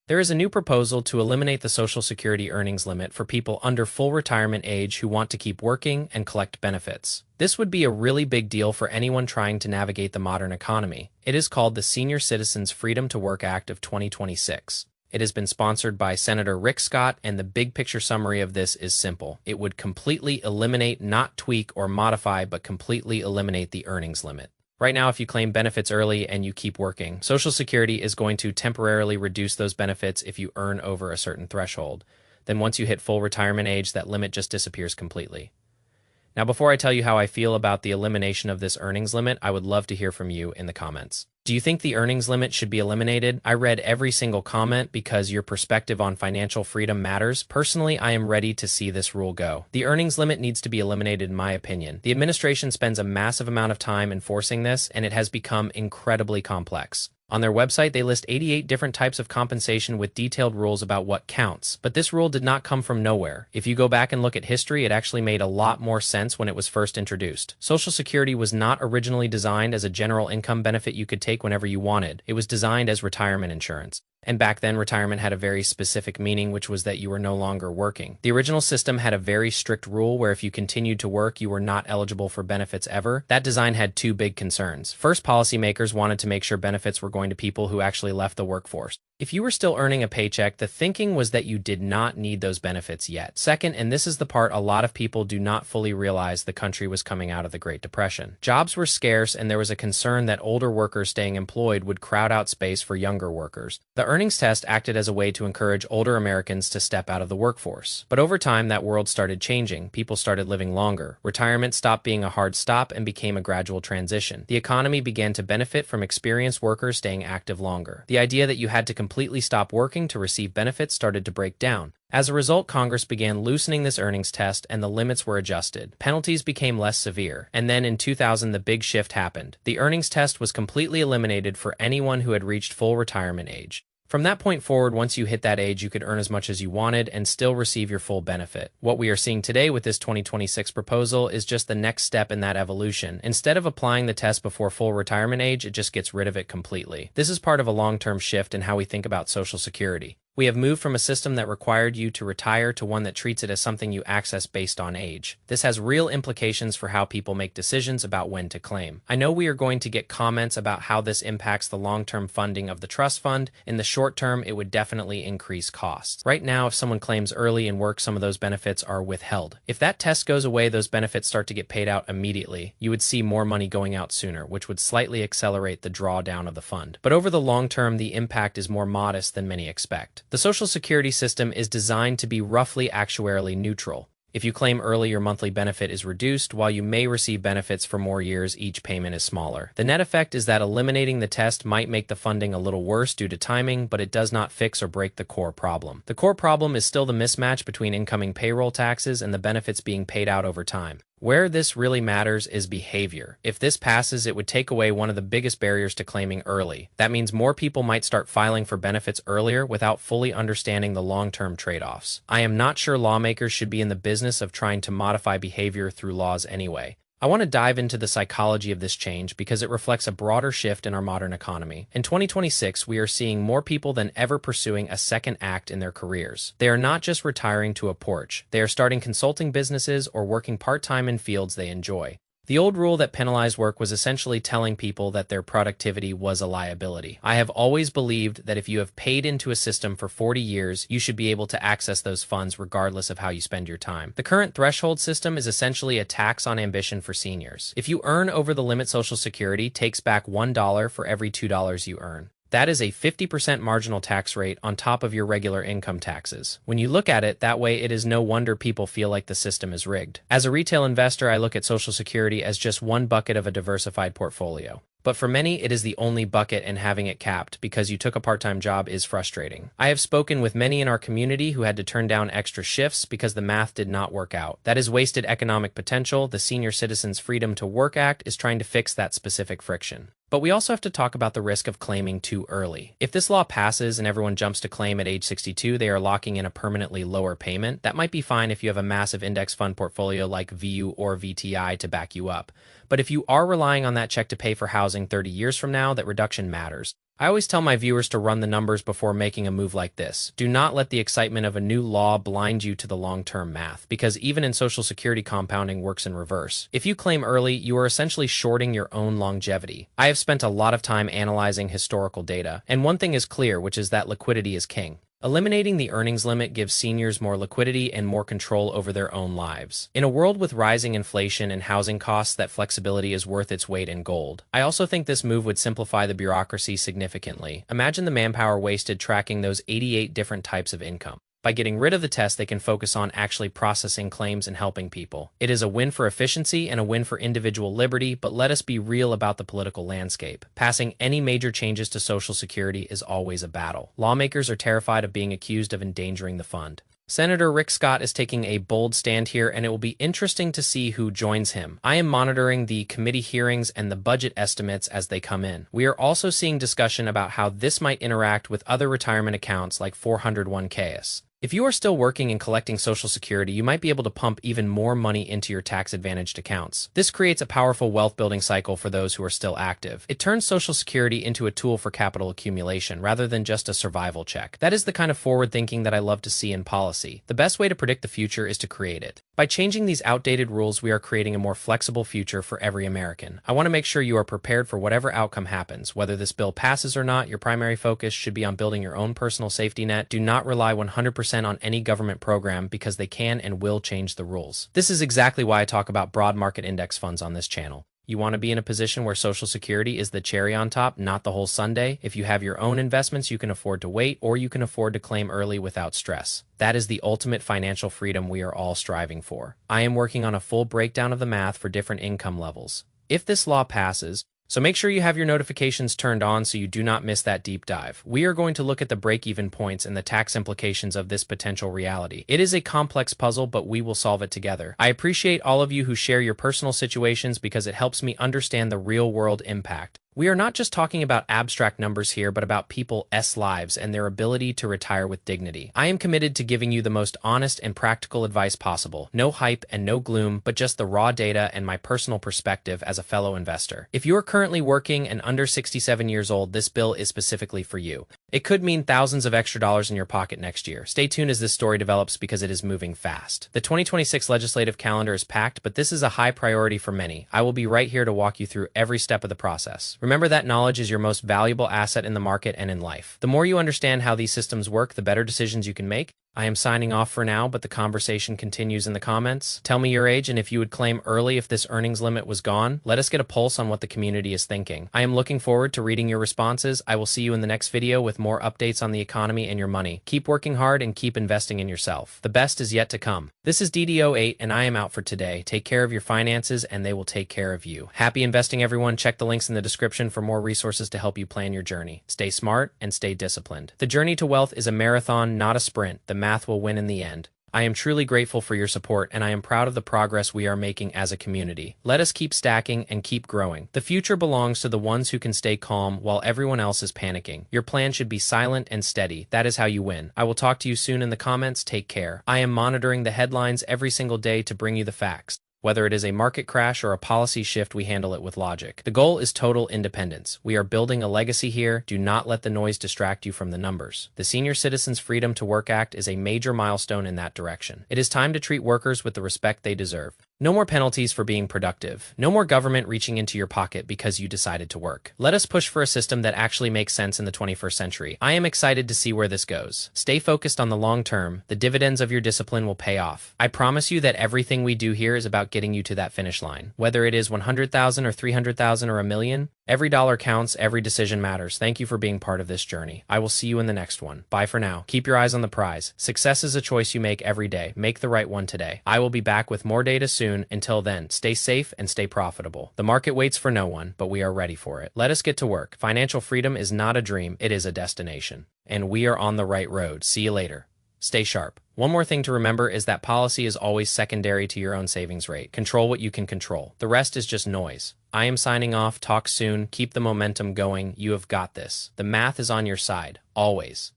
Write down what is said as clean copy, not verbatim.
There is a new proposal to eliminate the Social Security earnings limit for people under full retirement age who want to keep working and collect benefits. This would be a really big deal for anyone trying to navigate the modern economy. It is called the Senior Citizens Freedom to Work Act of 2026. It has been sponsored by Senator Rick Scott, and the big picture summary of this is simple. It would completely eliminate, not tweak or modify, but completely eliminate the earnings limit. Right now, if you claim benefits early and you keep working, Social Security is going to temporarily reduce those benefits if you earn over a certain threshold. Then once you hit full retirement age, that limit just disappears completely. Now, before I tell you how I feel about the elimination of this earnings limit, I would love to hear from you in the comments. Do you think the earnings limit should be eliminated? I read every single comment because your perspective on financial freedom matters. Personally, I am ready to see this rule go. The earnings limit needs to be eliminated in my opinion. The administration spends a massive amount of time enforcing this, and it has become incredibly complex. On their website, they list 88 different types of compensation with detailed rules about what counts. But this rule did not come from nowhere. If you go back and look at history, it actually made a lot more sense when it was first introduced. Social Security was not originally designed as a general income benefit you could take whenever you wanted. It was designed as retirement insurance. And back then, retirement had a very specific meaning, which was that you were no longer working. The original system had a very strict rule where if you continued to work, you were not eligible for benefits ever. That design had two big concerns. First, policymakers wanted to make sure benefits were going to people who actually left the workforce. If you were still earning a paycheck, the thinking was that you did not need those benefits yet. Second, and this is the part a lot of people do not fully realize, the country was coming out of the Great Depression. Jobs were scarce, and there was a concern that older workers staying employed would crowd out space for younger workers. The earnings test acted as a way to encourage older Americans to step out of the workforce. But over time, that world started changing. People started living longer. Retirement stopped being a hard stop and became a gradual transition. The economy began to benefit from experienced workers staying active longer. The idea that you had to completely stop working to receive benefits started to break down. As a result, Congress began loosening this earnings test and the limits were adjusted. Penalties became less severe. And then in 2000, the big shift happened. The earnings test was completely eliminated for anyone who had reached full retirement age. From that point forward, once you hit that age, you could earn as much as you wanted and still receive your full benefit. What we are seeing today with this 2026 proposal is just the next step in that evolution. Instead of applying the test before full retirement age, it just gets rid of it completely. This is part of a long-term shift in how we think about Social Security. We have moved from a system that required you to retire to one that treats it as something you access based on age. This has real implications for how people make decisions about when to claim. I know we are going to get comments about how this impacts the long-term funding of the trust fund. In the short term, it would definitely increase costs. Right now, if someone claims early in work, some of those benefits are withheld. If that test goes away, those benefits start to get paid out immediately. You would see more money going out sooner, which would slightly accelerate the drawdown of the fund. But over the long term, the impact is more modest than many expect. The Social Security system is designed to be roughly actuarially neutral. If you claim early, your monthly benefit is reduced. While you may receive benefits for more years, each payment is smaller. The net effect is that eliminating the test might make the funding a little worse due to timing, but it does not fix or break the core problem. The core problem is still the mismatch between incoming payroll taxes and the benefits being paid out over time. Where this really matters is behavior. If this passes, it would take away one of the biggest barriers to claiming early. That means more people might start filing for benefits earlier without fully understanding the long-term trade-offs. I am not sure lawmakers should be in the business of trying to modify behavior through laws anyway. I want to dive into the psychology of this change because it reflects a broader shift in our modern economy. In 2026, we are seeing more people than ever pursuing a second act in their careers. They are not just retiring to a porch. They are starting consulting businesses or working part-time in fields they enjoy. The old rule that penalized work was essentially telling people that their productivity was a liability. I have always believed that if you have paid into a system for 40 years, you should be able to access those funds regardless of how you spend your time. The current threshold system is essentially a tax on ambition for seniors. If you earn over the limit, Social Security takes back $1 for every $2 you earn. That is a 50% marginal tax rate on top of your regular income taxes. When you look at it that way, it is no wonder people feel like the system is rigged. As a retail investor, I look at Social Security as just one bucket of a diversified portfolio. But for many, it is the only bucket, and having it capped because you took a part-time job is frustrating. I have spoken with many in our community who had to turn down extra shifts because the math did not work out. That is wasted economic potential. The Senior Citizens Freedom to Work Act is trying to fix that specific friction. But we also have to talk about the risk of claiming too early. If this law passes and everyone jumps to claim at age 62, they are locking in a permanently lower payment. That might be fine if you have a massive index fund portfolio like VU or VTI to back you up. But if you are relying on that check to pay for housing 30 years from now, that reduction matters. I always tell my viewers to run the numbers before making a move like this. Do not let the excitement of a new law blind you to the long-term math, because even in Social Security, compounding works in reverse. If you claim early, you are essentially shorting your own longevity. I have spent a lot of time analyzing historical data, and one thing is clear, which is that liquidity is king. Eliminating the earnings limit gives seniors more liquidity and more control over their own lives. In a world with rising inflation and housing costs, that flexibility is worth its weight in gold. I also think this move would simplify the bureaucracy significantly. Imagine the manpower wasted tracking those 88 different types of income. By getting rid of the test, they can focus on actually processing claims and helping people. It is a win for efficiency and a win for individual liberty, but let us be real about the political landscape. Passing any major changes to Social Security is always a battle. Lawmakers are terrified of being accused of endangering the fund. Senator Rick Scott is taking a bold stand here, and it will be interesting to see who joins him. I am monitoring the committee hearings and the budget estimates as they come in. We are also seeing discussion about how this might interact with other retirement accounts like 401ks. If you are still working and collecting Social Security, you might be able to pump even more money into your tax-advantaged accounts. This creates a powerful wealth-building cycle for those who are still active. It turns Social Security into a tool for capital accumulation rather than just a survival check. That is the kind of forward thinking that I love to see in policy. The best way to predict the future is to create it. By changing these outdated rules, we are creating a more flexible future for every American. I want to make sure you are prepared for whatever outcome happens. Whether this bill passes or not, your primary focus should be on building your own personal safety net. Do not rely 100% on any government program, because they can and will change the rules. This is exactly why I talk about broad market index funds on this channel. You want to be in a position where Social Security is the cherry on top, not the whole sundae. If you have your own investments, you can afford to wait, or you can afford to claim early without stress. That is the ultimate financial freedom we are all striving for. I am working on a full breakdown of the math for different income levels. If this law passes, so make sure you have your notifications turned on so you do not miss that deep dive. We are going to look at the break-even points and the tax implications of this potential reality. It is a complex puzzle, but we will solve it together. I appreciate all of you who share your personal situations because it helps me understand the real-world impact. We are not just talking about abstract numbers here, but about people's lives and their ability to retire with dignity. I am committed to giving you the most honest and practical advice possible. No hype and no gloom, but just the raw data and my personal perspective as a fellow investor. If you are currently working and under 67 years old, this bill is specifically for you. It could mean thousands of extra dollars in your pocket next year. Stay tuned as this story develops because it is moving fast. The 2026 legislative calendar is packed, but this is a high priority for many. I will be right here to walk you through every step of the process. Remember that knowledge is your most valuable asset in the market and in life. The more you understand how these systems work, the better decisions you can make. I am signing off for now, but the conversation continues in the comments. Tell me your age and if you would claim early if this earnings limit was gone. Let us get a pulse on what the community is thinking. I am looking forward to reading your responses. I will see you in the next video with more updates on the economy and your money. Keep working hard and keep investing in yourself. The best is yet to come. This is DD08 and I am out for today. Take care of your finances and they will take care of you. Happy investing, everyone. Check the links in the description for more resources to help you plan your journey. Stay smart and stay disciplined. The journey to wealth is a marathon, not a sprint. The math will win in the end. I am truly grateful for your support, and I am proud of the progress we are making as a community. Let us keep stacking and keep growing. The future belongs to the ones who can stay calm while everyone else is panicking. Your plan should be silent and steady. That is how you win. I will talk to you soon in the comments. Take care. I am monitoring the headlines every single day to bring you the facts. Whether it is a market crash or a policy shift, we handle it with logic. The goal is total independence. We are building a legacy here. Do not let the noise distract you from the numbers. The Senior Citizens Freedom to Work Act is a major milestone in that direction. It is time to treat workers with the respect they deserve. No more penalties for being productive. No more government reaching into your pocket because you decided to work. Let us push for a system that actually makes sense in the 21st century. I am excited to see where this goes. Stay focused on the long term. The dividends of your discipline will pay off. I promise you that everything we do here is about getting you to that finish line. Whether it is 100,000 or 300,000 or a million, every dollar counts, every decision matters. Thank you for being part of this journey. I will see you in the next one. Bye for now. Keep your eyes on the prize. Success is a choice you make every day. Make the right one today. I will be back with more data soon. Until then, stay safe and stay profitable. The market waits for no one, but we are ready for it. Let us get to work. Financial freedom is not a dream, it is a destination. And we are on the right road. See you later. Stay sharp. One more thing to remember is that policy is always secondary to your own savings rate. Control what you can control. The rest is just noise. I am signing off. Talk soon. Keep the momentum going. You have got this. The math is on your side. Always.